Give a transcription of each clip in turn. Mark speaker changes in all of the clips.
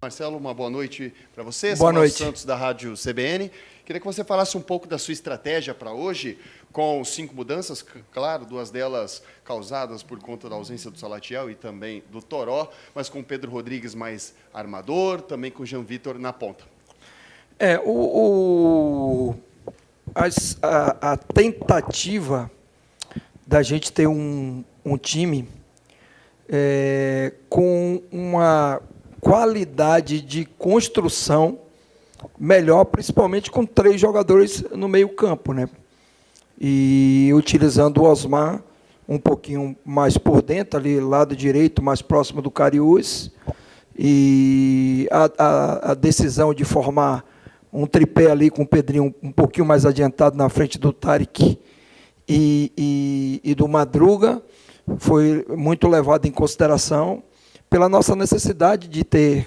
Speaker 1: Marcelo, uma boa noite para você.
Speaker 2: Boa noite.
Speaker 1: Santos, da Rádio CBN. Queria que você falasse um pouco da sua estratégia para hoje, com 5 mudanças, claro, 2 delas causadas por conta da ausência do Salatiel e também do Toró, mas com o Pedro Rodrigues mais armador, também com o Jean Vitor na ponta.
Speaker 2: A tentativa da gente ter um time com uma qualidade de construção melhor, principalmente com 3 jogadores no meio-campo, né? E utilizando o Osmar um pouquinho mais por dentro, ali lado direito, mais próximo do Cariús, e a decisão de formar um tripé ali com o Pedrinho um pouquinho mais adiantado na frente do Tarek e do Madruga foi muito levada em consideração pela nossa necessidade de ter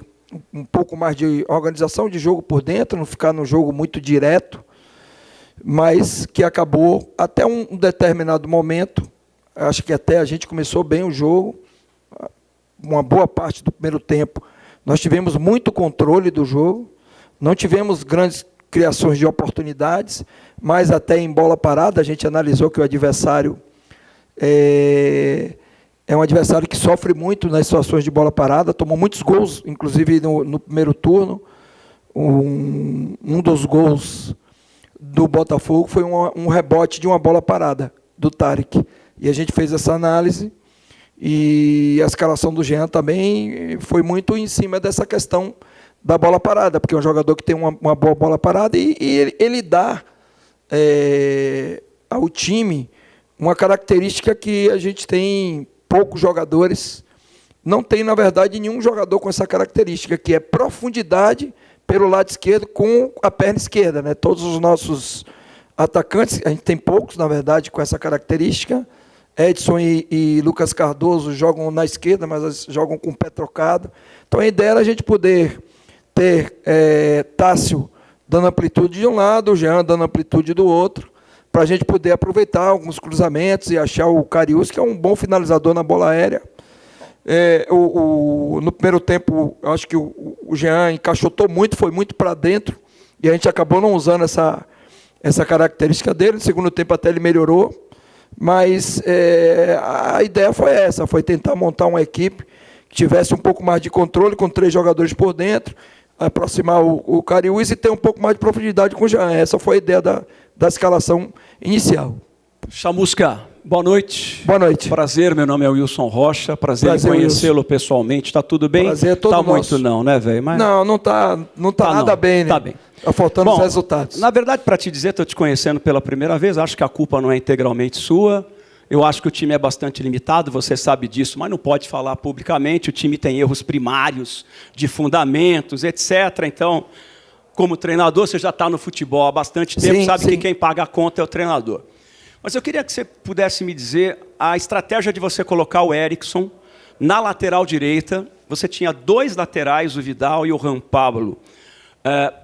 Speaker 2: um pouco mais de organização de jogo por dentro, não ficar num jogo muito direto, mas que acabou até um determinado momento, acho que até a gente começou bem o jogo, uma boa parte do primeiro tempo, nós tivemos muito controle do jogo, não tivemos grandes criações de oportunidades, mas até em bola parada a gente analisou que o adversário é um adversário que sofre muito nas situações de bola parada, tomou muitos gols, inclusive no primeiro turno. Um dos gols do Botafogo foi um rebote de uma bola parada, do Tarek. E a gente fez essa análise, e a escalação do Jean também foi muito em cima dessa questão da bola parada, porque é um jogador que tem uma boa bola parada e ele dá ao time uma característica que a gente tem poucos jogadores, não tem, na verdade, nenhum jogador com essa característica, que é profundidade pelo lado esquerdo com a perna esquerda, né? Todos os nossos atacantes, a gente tem poucos, na verdade, com essa característica. Edson e Lucas Cardoso jogam na esquerda, mas jogam com o pé trocado. Então, a ideia era a gente poder ter Tássio dando amplitude de um lado, o Jean dando amplitude do outro, para a gente poder aproveitar alguns cruzamentos e achar o Cariús, que é um bom finalizador na bola aérea. No primeiro tempo, acho que o Jean encaixotou muito, foi muito para dentro, e a gente acabou não usando essa característica dele. No segundo tempo até ele melhorou, mas a ideia foi essa, foi tentar montar uma equipe que tivesse um pouco mais de controle, com 3 jogadores por dentro, aproximar o Cariús e ter um pouco mais de profundidade com o Jean. Essa foi a ideia da escalação inicial.
Speaker 3: Chamusca, boa noite.
Speaker 2: Boa noite.
Speaker 3: Prazer, meu nome é Wilson Rocha, prazer em conhecê-lo pessoalmente. Está tudo bem?
Speaker 2: Prazer é todo nosso.
Speaker 3: Muito não, né, velho? Mas...
Speaker 2: Não tá nada bem, né?
Speaker 3: Tá bem.
Speaker 2: Está faltando os resultados.
Speaker 3: Na verdade, para te dizer, estou te conhecendo pela primeira vez, acho que a culpa não é integralmente sua. Eu acho que o time é bastante limitado, você sabe disso, mas não pode falar publicamente. O time tem erros primários, de fundamentos, etc. Então, como treinador, você já está no futebol há bastante tempo, sabe que quem paga a conta é o treinador. Mas eu queria que você pudesse me dizer a estratégia de você colocar o Erickson na lateral direita. Você tinha 2 laterais, o Vidal e o Juan Pablo,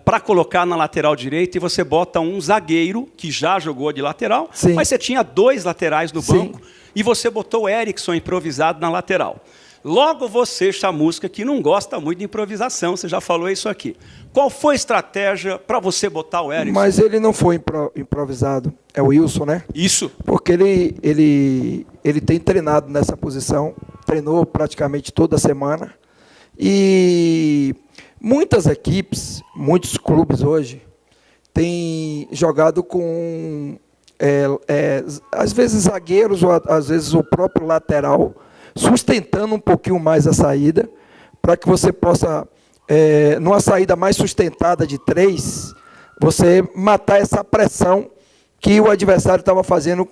Speaker 3: para colocar na lateral direita, e você bota um zagueiro, que já jogou de lateral, mas você tinha 2 laterais no banco, e você botou o Erickson improvisado na lateral. Logo você, Chamusca, que não gosta muito de improvisação, você já falou isso aqui. Qual foi a estratégia para você botar o Erickson?
Speaker 2: Mas ele não foi improvisado, é o Wilson, né?
Speaker 3: Isso.
Speaker 2: Porque ele tem treinado nessa posição, treinou praticamente toda semana, e muitas equipes, muitos clubes hoje, têm jogado com, às vezes, zagueiros, ou às vezes o próprio lateral, sustentando um pouquinho mais a saída, para que você possa, numa saída mais sustentada de 3, você matar essa pressão que o adversário estava fazendo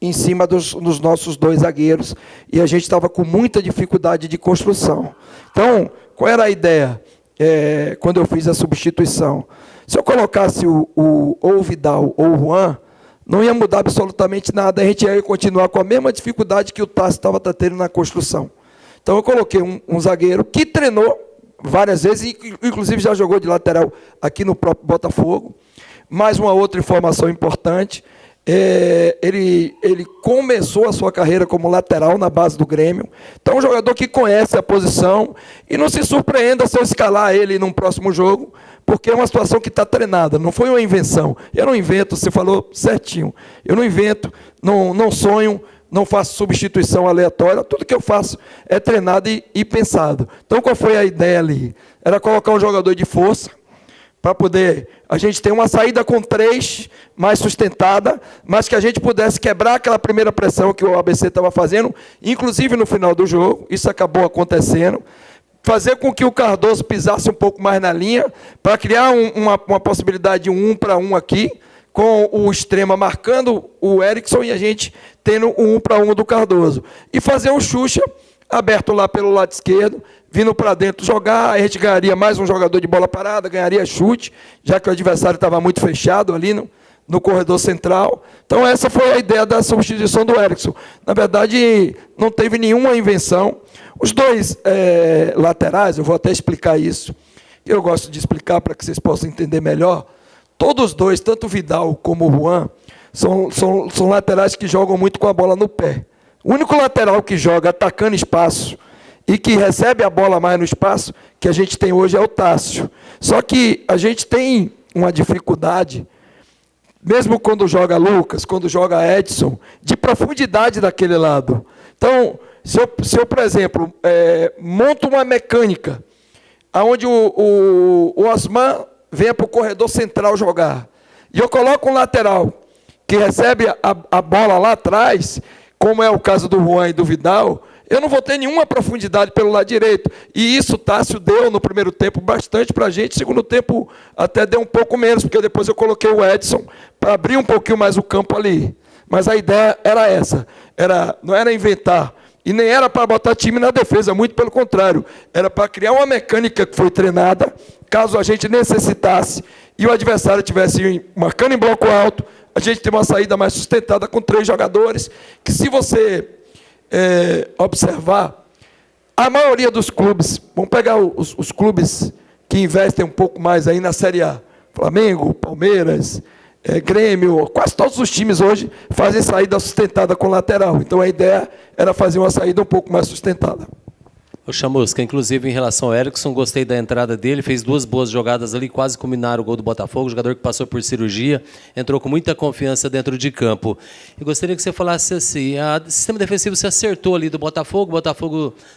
Speaker 2: em cima dos nossos 2 zagueiros, e a gente estava com muita dificuldade de construção. Então, qual era a ideia quando eu fiz a substituição? Se eu colocasse ou o Vidal ou o Juan, não ia mudar absolutamente nada, a gente ia continuar com a mesma dificuldade que o Tássio estava tendo na construção. Então eu coloquei um zagueiro que treinou várias vezes, inclusive já jogou de lateral aqui no próprio Botafogo. Mais uma outra informação importante, Ele começou a sua carreira como lateral na base do Grêmio. Então, é um jogador que conhece a posição e não se surpreenda se eu escalar ele num próximo jogo, porque é uma situação que está treinada, não foi uma invenção. Eu não invento, você falou certinho. Eu não invento, não sonho, não faço substituição aleatória. Tudo que eu faço é treinado e pensado. Então, qual foi a ideia ali? Era colocar um jogador de força, para poder a gente ter uma saída com 3, mais sustentada, mas que a gente pudesse quebrar aquela primeira pressão que o ABC estava fazendo, inclusive no final do jogo, isso acabou acontecendo, fazer com que o Cardoso pisasse um pouco mais na linha, para criar uma possibilidade de um 1-1 aqui, com o extrema marcando o Erickson e a gente tendo o 1-1 do Cardoso. E fazer um Xuxa aberto lá pelo lado esquerdo, vindo para dentro jogar, a gente ganharia mais um jogador de bola parada, ganharia chute, já que o adversário estava muito fechado ali no corredor central. Então essa foi a ideia da substituição do Erickson. Na verdade, não teve nenhuma invenção. Os dois laterais, eu vou até explicar isso, eu gosto de explicar para que vocês possam entender melhor. Todos os dois, tanto o Vidal como o Juan, são laterais que jogam muito com a bola no pé. O único lateral que joga atacando espaço e que recebe a bola mais no espaço que a gente tem hoje é o Tássio. Só que a gente tem uma dificuldade, mesmo quando joga Lucas, quando joga Edson, de profundidade daquele lado. Então, se eu por exemplo, monto uma mecânica onde o Osman venha para o corredor central jogar, e eu coloco um lateral que recebe a bola lá atrás, como é o caso do Juan e do Vidal, eu não vou ter nenhuma profundidade pelo lado direito. E isso o Tássio deu no primeiro tempo bastante para a gente, segundo tempo até deu um pouco menos, porque depois eu coloquei o Edson para abrir um pouquinho mais o campo ali. Mas a ideia era essa, não era inventar, e nem era para botar time na defesa, muito pelo contrário, era para criar uma mecânica que foi treinada, caso a gente necessitasse, e o adversário estivesse marcando em bloco alto, a gente tem uma saída mais sustentada com 3 jogadores, que se você observar, a maioria dos clubes, vamos pegar os clubes que investem um pouco mais aí na Série A, Flamengo, Palmeiras, Grêmio, quase todos os times hoje fazem saída sustentada com lateral. Então a ideia era fazer uma saída um pouco mais sustentada.
Speaker 4: O Chamusca, inclusive em relação ao Erickson, gostei da entrada dele, fez 2 boas jogadas ali, quase culminaram o gol do Botafogo, jogador que passou por cirurgia, entrou com muita confiança dentro de campo. E gostaria que você falasse assim, o sistema defensivo se acertou ali do Botafogo,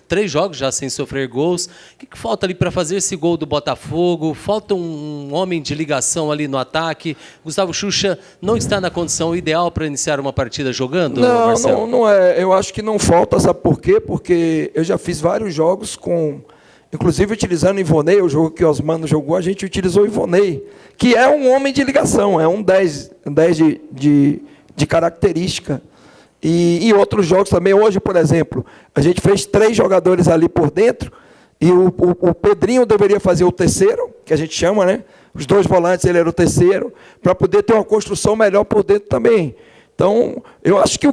Speaker 4: 3 jogos já sem sofrer gols. O que falta ali para fazer esse gol do Botafogo? Falta um homem de ligação ali no ataque? Gustavo Xuxa não está na condição ideal para iniciar uma partida jogando, Marcelo?
Speaker 2: Não é. Eu acho que não falta, sabe por quê? Porque eu já fiz vários jogos inclusive utilizando o Ivonei, o jogo que o Osmano jogou, a gente utilizou o Ivonei, que é um homem de ligação, é um 10 de característica. E outros jogos também, hoje, por exemplo, a gente fez 3 jogadores ali por dentro, e o Pedrinho deveria fazer o terceiro, que a gente chama, né? Os 2 volantes, ele era o terceiro, para poder ter uma construção melhor por dentro também. Então, eu acho que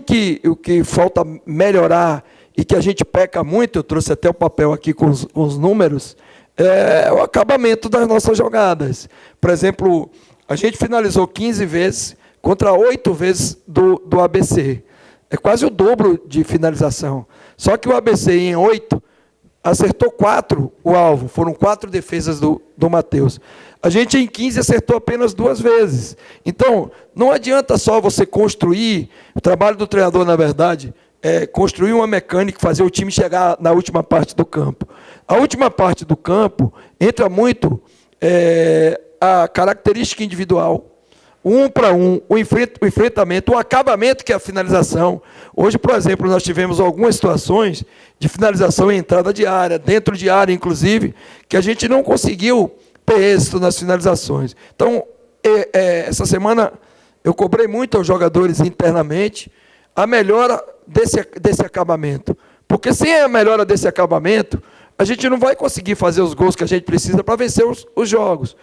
Speaker 2: o que falta melhorar e que a gente peca muito, eu trouxe até o papel aqui com os números, é o acabamento das nossas jogadas. Por exemplo, a gente finalizou 15 vezes contra 8 vezes do ABC. É quase o dobro de finalização. Só que o ABC em 8 acertou 4 o alvo, foram 4 defesas do Matheus. A gente em 15 acertou apenas 2 vezes. Então, não adianta só você construir, o trabalho do treinador, na verdade, construir uma mecânica, fazer o time chegar na última parte do campo. A última parte do campo entra muito a característica individual, o 1 para 1, o enfrentamento, o acabamento, que é a finalização. Hoje, por exemplo, nós tivemos algumas situações de finalização em entrada de área, dentro de área, inclusive, que a gente não conseguiu ter êxito nas finalizações. Então, essa semana, eu cobrei muito aos jogadores internamente a melhora desse acabamento. Porque sem a melhora desse acabamento, a gente não vai conseguir fazer os gols que a gente precisa para vencer os jogos.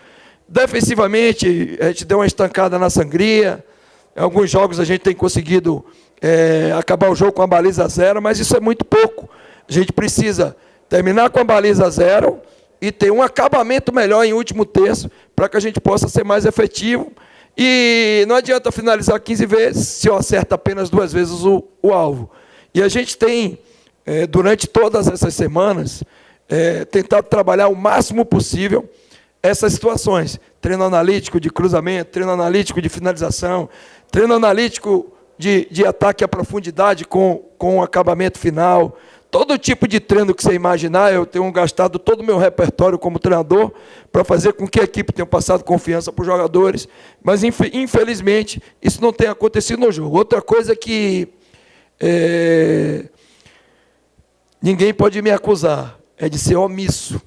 Speaker 2: Defensivamente, a gente deu uma estancada na sangria. Em alguns jogos a gente tem conseguido acabar o jogo com a baliza 0, mas isso é muito pouco. A gente precisa terminar com a baliza 0 e ter um acabamento melhor em último terço para que a gente possa ser mais efetivo E não adianta finalizar 15 vezes se eu acerto apenas 2 vezes o alvo. E a gente tem, durante todas essas semanas, tentado trabalhar o máximo possível essas situações. Treino analítico de cruzamento, treino analítico de finalização, treino analítico de ataque à profundidade com acabamento final. Todo tipo de treino que você imaginar, eu tenho gastado todo o meu repertório como treinador para fazer com que a equipe tenha passado confiança para os jogadores, mas infelizmente isso não tem acontecido no jogo. Outra coisa que ninguém pode me acusar é de ser omisso.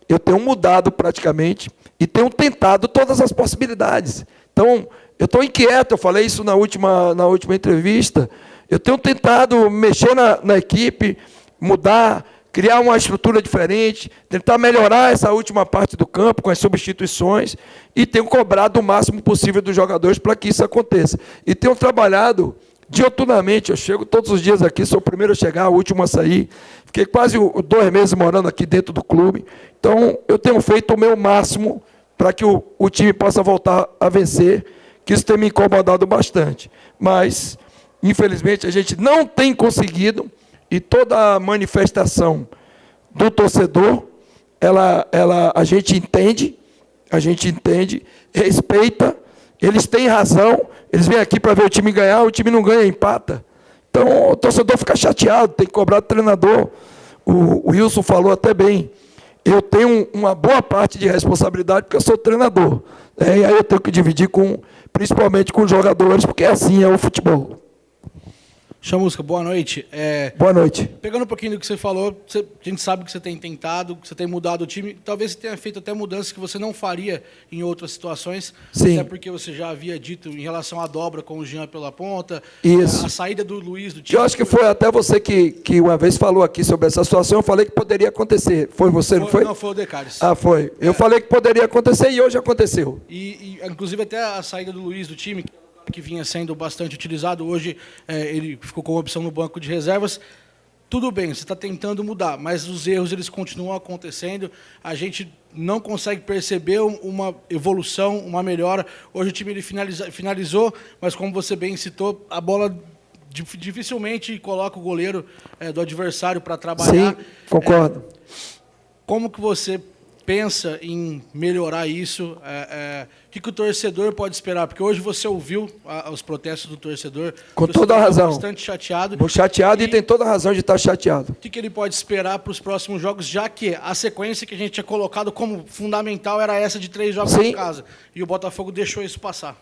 Speaker 2: Eu tenho mudado praticamente e tenho tentado todas as possibilidades. Então, eu estou inquieto, eu falei isso na última entrevista, eu tenho tentado mexer na equipe, mudar, criar uma estrutura diferente, tentar melhorar essa última parte do campo com as substituições e tenho cobrado o máximo possível dos jogadores para que isso aconteça. E tenho trabalhado dioturnamente, eu chego todos os dias aqui, sou o primeiro a chegar, o último a sair, fiquei quase 2 meses morando aqui dentro do clube, então eu tenho feito o meu máximo para que o time possa voltar a vencer, que isso tem me incomodado bastante. Mas, infelizmente, a gente não tem conseguido. E toda a manifestação do torcedor, a gente entende, respeita, eles têm razão, eles vêm aqui para ver o time ganhar, o time não ganha, empata. Então, o torcedor fica chateado, tem que cobrar do treinador. O Wilson falou até bem, eu tenho uma boa parte de responsabilidade porque eu sou treinador. E aí eu tenho que dividir principalmente com os jogadores, porque assim é o futebol.
Speaker 5: Chamusca, boa noite.
Speaker 2: Boa noite.
Speaker 5: Pegando um pouquinho do que você falou, a gente sabe que você tem tentado, que você tem mudado o time. Talvez você tenha feito até mudanças que você não faria em outras situações.
Speaker 2: Sim.
Speaker 5: Até porque você já havia dito em relação à dobra com o Jean pela ponta.
Speaker 2: Isso.
Speaker 5: A saída do Luiz do time.
Speaker 2: Eu acho que foi até você que uma vez falou aqui sobre essa situação. Eu falei que poderia acontecer. Foi você, não foi?
Speaker 5: Não, foi o Decares.
Speaker 2: Ah, foi. Eu falei que poderia acontecer e hoje aconteceu.
Speaker 5: Inclusive até a saída do Luiz do time, que vinha sendo bastante utilizado, hoje ele ficou com opção no banco de reservas. Tudo bem, você está tentando mudar, mas os erros eles continuam acontecendo, a gente não consegue perceber uma evolução, uma melhora. Hoje o time ele finalizou, mas como você bem citou, a bola dificilmente coloca o goleiro do adversário para trabalhar.
Speaker 2: Sim, concordo.
Speaker 5: Como que você pensa em melhorar isso? O que o torcedor pode esperar? Porque hoje você ouviu os protestos do torcedor.
Speaker 2: Com toda a razão.
Speaker 5: Bastante chateado.
Speaker 2: Chateado e tem toda a razão de estar chateado.
Speaker 5: O que ele pode esperar para os próximos jogos, já que a sequência que a gente tinha colocado como fundamental era essa de 3 jogos em casa. E o Botafogo deixou isso passar.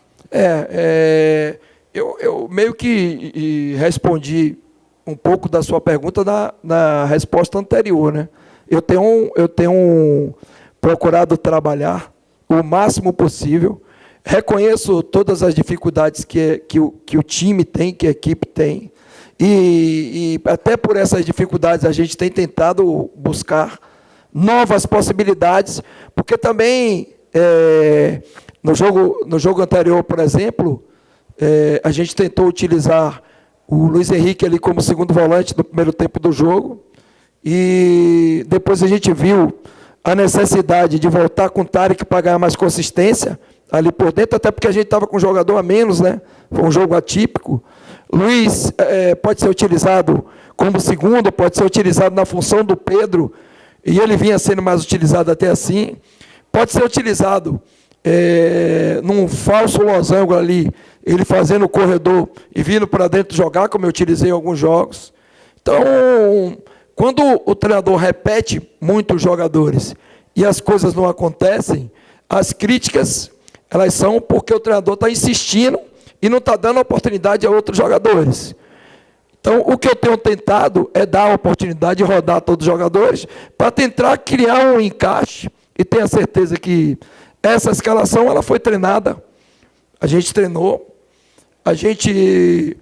Speaker 2: Eu meio que respondi um pouco da sua pergunta na resposta anterior, né? Eu tenho procurado trabalhar o máximo possível. Reconheço todas as dificuldades que o time tem, que a equipe tem. E até por essas dificuldades a gente tem tentado buscar novas possibilidades, porque também no jogo anterior, por exemplo, a gente tentou utilizar o Luiz Henrique ali como segundo volante no primeiro tempo do jogo, e depois a gente viu a necessidade de voltar com o Tarek para ganhar mais consistência ali por dentro, até porque a gente estava com um jogador a menos, né? Foi um jogo atípico. Luiz pode ser utilizado como segundo, pode ser utilizado na função do Pedro, e ele vinha sendo mais utilizado até assim. Pode ser utilizado num falso losango ali, ele fazendo o corredor e vindo para dentro jogar, como eu utilizei em alguns jogos. Então, quando o treinador repete muito os jogadores e as coisas não acontecem, as críticas elas são porque o treinador está insistindo e não está dando oportunidade a outros jogadores. Então, o que eu tenho tentado é dar a oportunidade de rodar todos os jogadores para tentar criar um encaixe, e tenho a certeza que essa escalação ela foi treinada, a gente treinou, a gente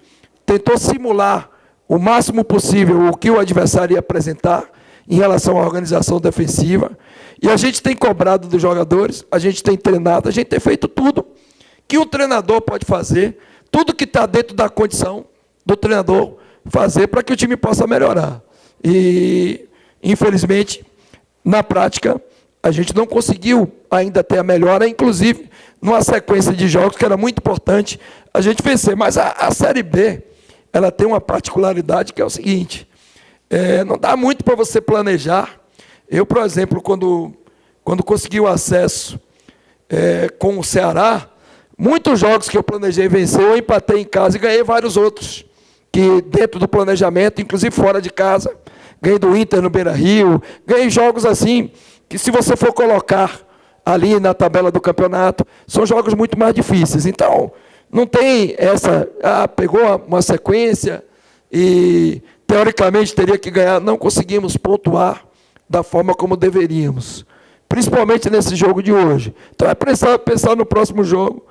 Speaker 2: tentou simular o máximo possível o que o adversário ia apresentar em relação à organização defensiva, e a gente tem cobrado dos jogadores, a gente tem treinado, a gente tem feito tudo que o treinador pode fazer, tudo que está dentro da condição do treinador fazer para que o time possa melhorar. E, infelizmente, na prática, a gente não conseguiu ainda ter a melhora, inclusive numa sequência de jogos que era muito importante a gente vencer. Mas a Série B, ela tem uma particularidade que é o seguinte, não dá muito para você planejar. Eu, por exemplo, quando consegui o acesso com o Ceará, muitos jogos que eu planejei vencer, eu empatei em casa e ganhei vários outros, que dentro do planejamento, inclusive fora de casa, ganhei do Inter no Beira-Rio, ganhei jogos assim, que se você for colocar ali na tabela do campeonato, são jogos muito mais difíceis. Então, não tem essa, pegou uma sequência e, teoricamente, teria que ganhar. Não conseguimos pontuar da forma como deveríamos, principalmente nesse jogo de hoje. Então, é pensar no próximo jogo,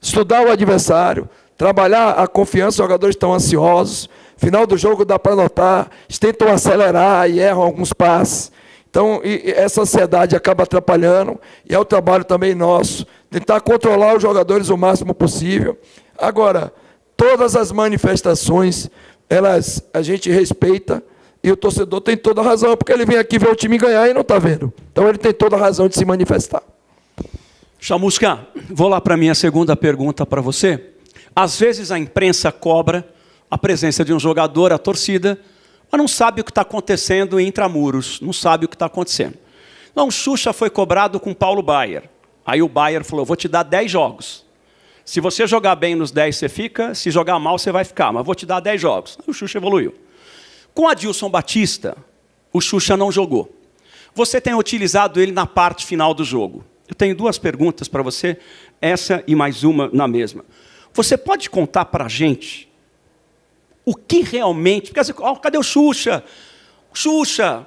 Speaker 2: estudar o adversário, trabalhar a confiança. Os jogadores estão ansiosos, final do jogo dá para notar, eles tentam acelerar e erram alguns passes. Então, essa ansiedade acaba atrapalhando, e é o trabalho também nosso, tentar controlar os jogadores o máximo possível. Agora, todas as manifestações, a gente respeita, e o torcedor tem toda a razão, porque ele vem aqui ver o time ganhar e não está vendo. Então, ele tem toda a razão de se manifestar.
Speaker 3: Chamusca, vou lá para a minha segunda pergunta para você. Às vezes a imprensa cobra a presença de um jogador, a torcida, mas não sabe o que está acontecendo em intramuros, não sabe o que está acontecendo. Então, o Xuxa foi cobrado com Paulo Baier. Aí o Baier falou, vou te dar 10 jogos. Se você jogar bem nos 10, você fica, se jogar mal, você vai ficar, mas vou te dar 10 jogos. Aí o Xuxa evoluiu. Com Adilson Batista, o Xuxa não jogou. Você tem utilizado ele na parte final do jogo. Eu tenho duas perguntas para você, essa e mais uma na mesma. Você pode contar para a gente o que realmente... Porque, cadê o Xuxa? Xuxa!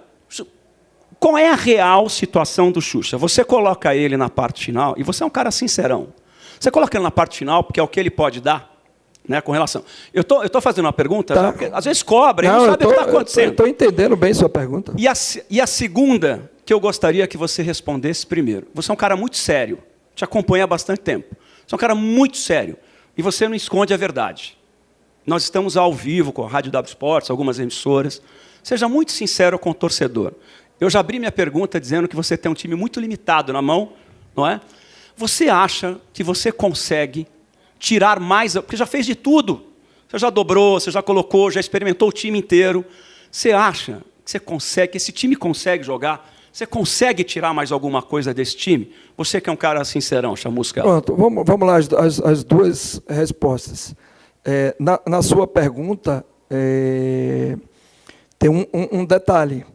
Speaker 3: Qual é a real situação do Xuxa? Você coloca ele na parte final, e você é um cara sincerão. Você coloca ele na parte final porque é o que ele pode dar, né, com relação... Eu estou fazendo uma pergunta, tá, porque às vezes cobra, não sabe o que está acontecendo.
Speaker 2: Eu estou entendendo bem sua pergunta.
Speaker 3: E a segunda, que eu gostaria que você respondesse primeiro. Você é um cara muito sério, te acompanha há bastante tempo. Você é um cara muito sério, e você não esconde a verdade. Nós estamos ao vivo com a Rádio W Sports, algumas emissoras. Seja muito sincero com o torcedor. Eu já abri minha pergunta dizendo que você tem um time muito limitado na mão, não é? Você acha que você consegue tirar mais... Porque já fez de tudo. Você já dobrou, você já colocou, já experimentou o time inteiro. Você acha que você consegue, que esse time consegue jogar? Você consegue tirar mais alguma coisa desse time? Você que é um cara sincerão, Chamusca.
Speaker 2: Pronto, vamos lá, as duas respostas. Na sua pergunta, tem um detalhe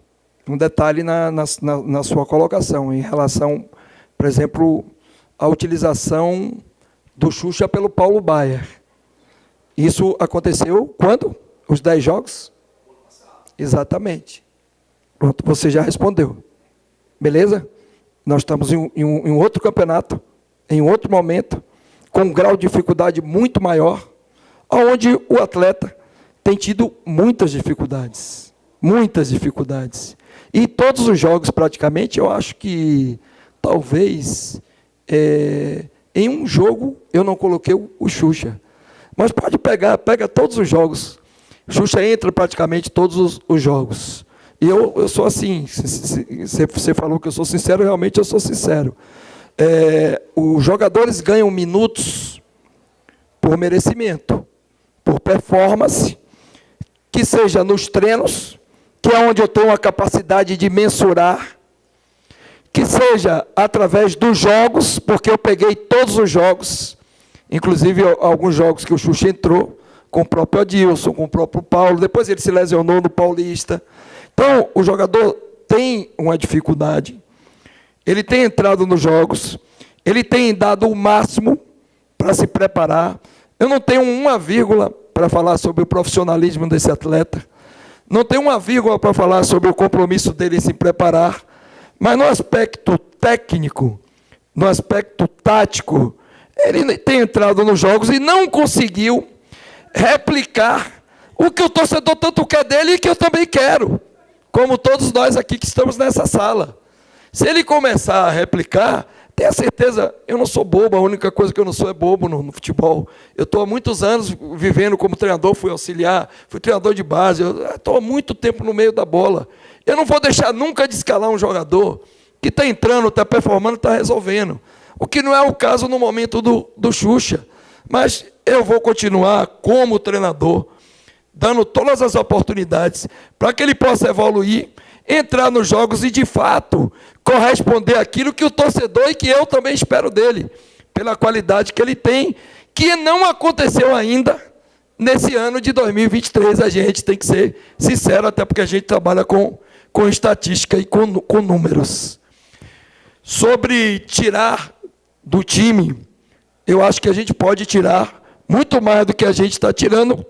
Speaker 2: na sua colocação, em relação, por exemplo, à utilização do Xuxa pelo Paulo Baier. Isso aconteceu quando? Os 10 jogos? Exatamente. Pronto, você já respondeu. Beleza? Nós estamos em um outro campeonato, em outro momento, com um grau de dificuldade muito maior, onde o atleta tem tido muitas dificuldades. Muitas dificuldades. E todos os jogos, praticamente, eu acho que talvez em um jogo eu não coloquei o Xuxa. Mas pega todos os jogos. O Xuxa entra praticamente todos os jogos. E eu sou assim, você falou que eu sou sincero, realmente eu sou sincero. Os jogadores ganham minutos por merecimento, por performance, que seja nos treinos, que é onde eu tenho a capacidade de mensurar, que seja através dos jogos, porque eu peguei todos os jogos, inclusive alguns jogos que o Xuxa entrou, com o próprio Adilson, com o próprio Paulo, depois ele se lesionou no Paulista. Então, o jogador tem uma dificuldade, ele tem entrado nos jogos, ele tem dado o máximo para se preparar. Eu não tenho uma vírgula para falar sobre o profissionalismo desse atleta, não tenho uma vírgula para falar sobre o compromisso dele em se preparar, mas no aspecto técnico, no aspecto tático, ele tem entrado nos jogos e não conseguiu replicar o que o torcedor tanto quer dele e que eu também quero, como todos nós aqui que estamos nessa sala. Se ele começar a replicar, tenha certeza, eu não sou bobo, a única coisa que eu não sou é bobo no futebol. Eu estou há muitos anos vivendo como treinador, fui auxiliar, fui treinador de base, eu estou há muito tempo no meio da bola. Eu não vou deixar nunca de escalar um jogador que está entrando, está performando, está resolvendo. O que não é o caso no momento do Xuxa. Mas eu vou continuar como treinador, dando todas as oportunidades para que ele possa evoluir, entrar nos jogos e, de fato, corresponder àquilo que o torcedor e que eu também espero dele, pela qualidade que ele tem, que não aconteceu ainda nesse ano de 2023. A gente tem que ser sincero, até porque a gente trabalha com estatística e com números. Sobre tirar do time, eu acho que a gente pode tirar muito mais do que a gente está tirando,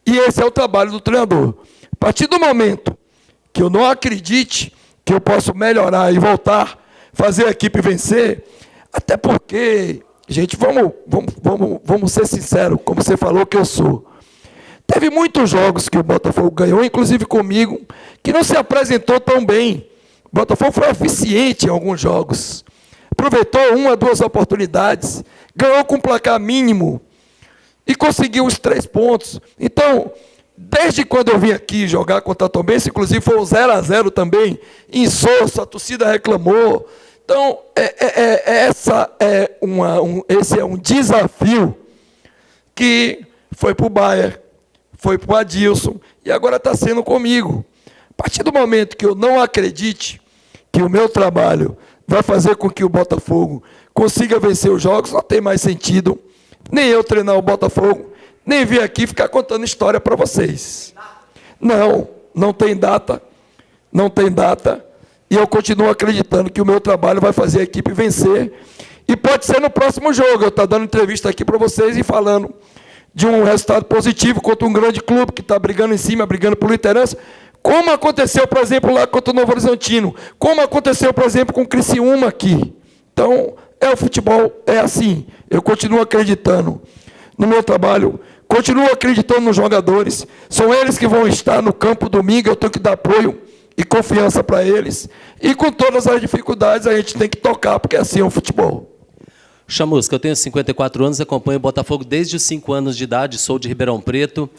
Speaker 2: e esse é o trabalho do treinador. A partir do momento que eu não acredite que eu posso melhorar e voltar, fazer a equipe vencer, até porque, gente, vamos ser sinceros, como você falou que eu sou. Teve muitos jogos que o Botafogo ganhou, inclusive comigo, que não se apresentou tão bem. O Botafogo foi eficiente em alguns jogos. Aproveitou 1 a 2 oportunidades, ganhou com placar mínimo e conseguiu os 3 pontos. Então, desde quando eu vim aqui jogar contra a Tombense, inclusive foi um 0-0 também, insosso, a torcida reclamou. Então, esse é um desafio que foi para o Bayer, foi para o Adilson e agora está sendo comigo. A partir do momento que eu não acredite que o meu trabalho vai fazer com que o Botafogo consiga vencer os jogos, não tem mais sentido nem eu treinar o Botafogo, nem vir aqui ficar contando história para vocês. Não tem data, e eu continuo acreditando que o meu trabalho vai fazer a equipe vencer, e pode ser no próximo jogo. Eu estou dando entrevista aqui para vocês e falando de um resultado positivo contra um grande clube que está brigando em cima, brigando por liderança, como aconteceu, por exemplo, lá contra o Novo Horizontino, como aconteceu, por exemplo, com o Criciúma aqui. Então, o futebol é assim. Eu continuo acreditando no meu trabalho, continuo acreditando nos jogadores, são eles que vão estar no campo domingo, eu tenho que dar apoio e confiança para eles, e com todas as dificuldades a gente tem que tocar, porque assim é o futebol.
Speaker 4: Chamusca, eu tenho 54 anos, acompanho o Botafogo desde os 5 anos de idade, sou de Ribeirão Preto.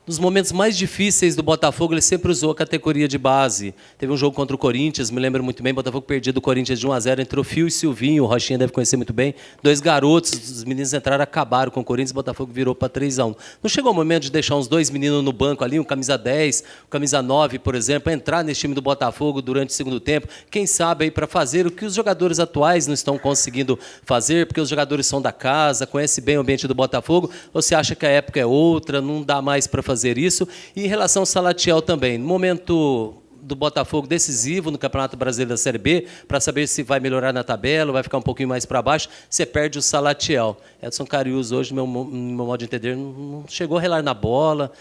Speaker 4: Nos momentos mais difíceis do Botafogo, ele sempre usou a categoria de base. Teve um jogo contra o Corinthians, me lembro muito bem, o Botafogo perdido do Corinthians de 1-0, entrou Fio e Silvinho, o Rochinha deve conhecer muito bem, 2 garotos, os meninos entraram, acabaram com o Corinthians, o Botafogo virou para 3-1. Não chegou o momento de deixar uns 2 meninos no banco ali, um camisa 10, um camisa 9, por exemplo, entrar nesse time do Botafogo durante o segundo tempo, quem sabe aí para fazer o que os jogadores atuais não estão conseguindo fazer, porque os jogadores são da casa, conhecem bem o ambiente do Botafogo, ou você acha que a época é outra, não dá mais para fazer isso? E em relação ao Salatiel também, no momento do Botafogo decisivo no Campeonato Brasileiro da Série B, para saber se vai melhorar na tabela, vai ficar um pouquinho mais para baixo, você perde o Salatiel. Edson Cariús hoje, no meu modo de entender, não chegou a relar na bola,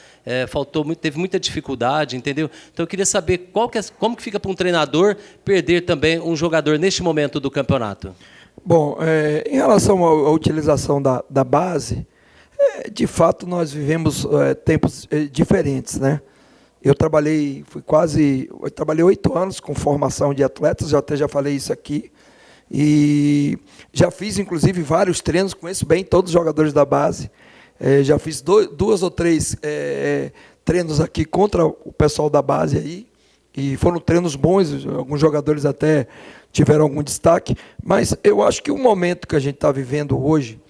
Speaker 4: teve muita dificuldade, entendeu? Então eu queria saber como que fica para um treinador perder também um jogador neste momento do campeonato. Bom,
Speaker 2: em relação à utilização da base, de fato, nós vivemos tempos diferentes, né? Eu trabalhei 8 anos com formação de atletas, já falei isso aqui, e já fiz, inclusive, vários treinos, conheço bem todos os jogadores da base, já fiz 2 ou 3 treinos aqui contra o pessoal da base aí, e foram treinos bons, alguns jogadores até tiveram algum destaque, mas eu acho que o momento que a gente está vivendo hoje,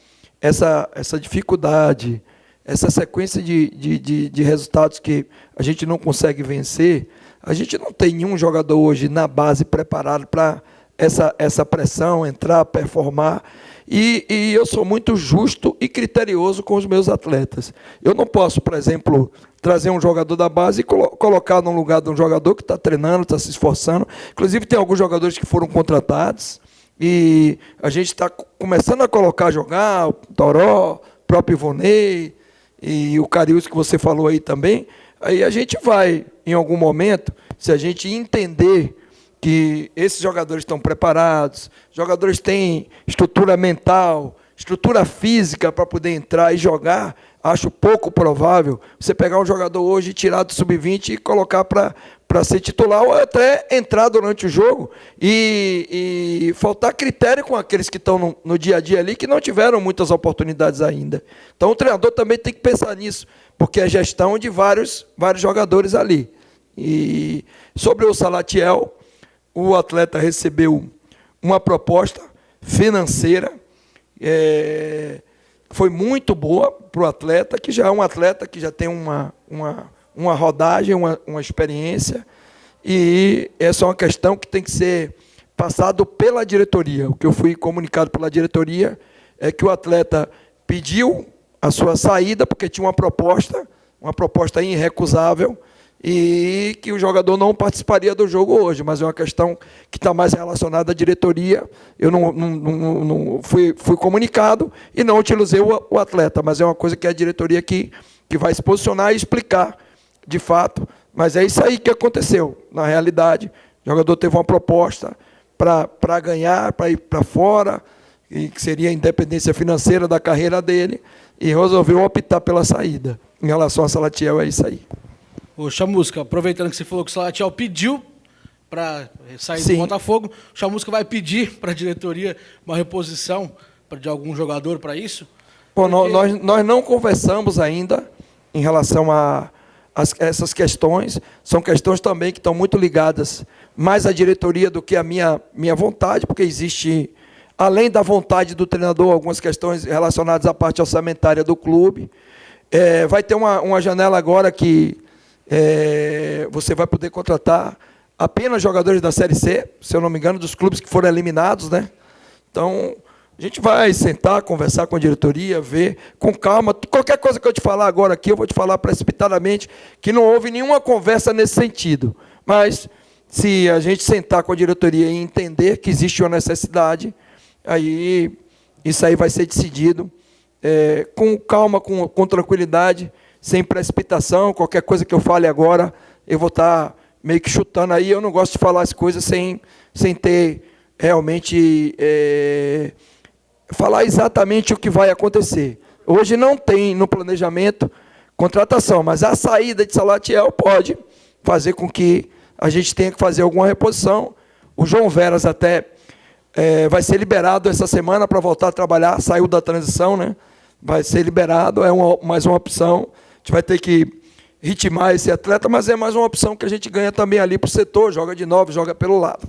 Speaker 2: essa dificuldade, essa sequência de resultados que a gente não consegue vencer, a gente não tem nenhum jogador hoje na base preparado para essa pressão, entrar, performar. E eu sou muito justo e criterioso com os meus atletas. Eu não posso, por exemplo, trazer um jogador da base e colocar no lugar de um jogador que está treinando, está se esforçando. Inclusive, tem alguns jogadores que foram contratados, e a gente está começando a colocar a jogar, o Toró, o próprio Ivonei e o Cariús, que você falou aí também. Aí a gente vai, em algum momento, se a gente entender que esses jogadores estão preparados, jogadores têm estrutura mental, estrutura física para poder entrar e jogar, acho pouco provável você pegar um jogador hoje e tirar do sub-20 e colocar para ser titular, ou até entrar durante o jogo e faltar critério com aqueles que estão no dia a dia ali, que não tiveram muitas oportunidades ainda. Então o treinador também tem que pensar nisso, porque é gestão de vários jogadores ali. E sobre o Salatiel, o atleta recebeu uma proposta financeira foi muito boa para o atleta, que já é um atleta que já tem uma rodagem, uma experiência, e essa é uma questão que tem que ser passado pela diretoria. O que eu fui comunicado pela diretoria é que o atleta pediu a sua saída porque tinha uma proposta irrecusável, e que o jogador não participaria do jogo hoje, mas é uma questão que está mais relacionada à diretoria. Eu não fui comunicado e não utilizei o atleta, mas é uma coisa que é a diretoria que vai se posicionar e explicar de fato. Mas é isso aí que aconteceu. Na realidade, o jogador teve uma proposta para ganhar, para ir para fora, e que seria a independência financeira da carreira dele, e resolveu optar pela saída. Em relação a Salatiel, é isso aí.
Speaker 5: Ô, Chamusca, aproveitando que você falou que o Salatiel pediu para sair
Speaker 2: Sim.
Speaker 5: do Botafogo, o Chamusca vai pedir para a diretoria uma reposição de algum jogador para isso?
Speaker 2: Bom, nós não conversamos ainda em relação a essas questões. São questões também que estão muito ligadas mais à diretoria do que à minha vontade, porque existe, além da vontade do treinador, algumas questões relacionadas à parte orçamentária do clube. Vai ter uma janela agora que você vai poder contratar apenas jogadores da Série C, se eu não me engano, dos clubes que foram eliminados, né? Então, a gente vai sentar, conversar com a diretoria, ver com calma. Qualquer coisa que eu te falar agora aqui, eu vou te falar precipitadamente, que não houve nenhuma conversa nesse sentido. Mas, se a gente sentar com a diretoria e entender que existe uma necessidade, aí isso aí vai ser decidido com calma, com tranquilidade, sem precipitação. Qualquer coisa que eu fale agora, eu vou estar meio que chutando aí. Eu não gosto de falar as coisas sem ter realmente falar exatamente o que vai acontecer. Hoje não tem no planejamento contratação, mas a saída de Salatiel pode fazer com que a gente tenha que fazer alguma reposição. O João Veras até vai ser liberado essa semana para voltar a trabalhar, saiu da transição, né? Vai ser liberado, mais uma opção. A gente vai ter que ritmar esse atleta, mas é mais uma opção que a gente ganha também ali para o setor, joga de 9, joga pelo lado.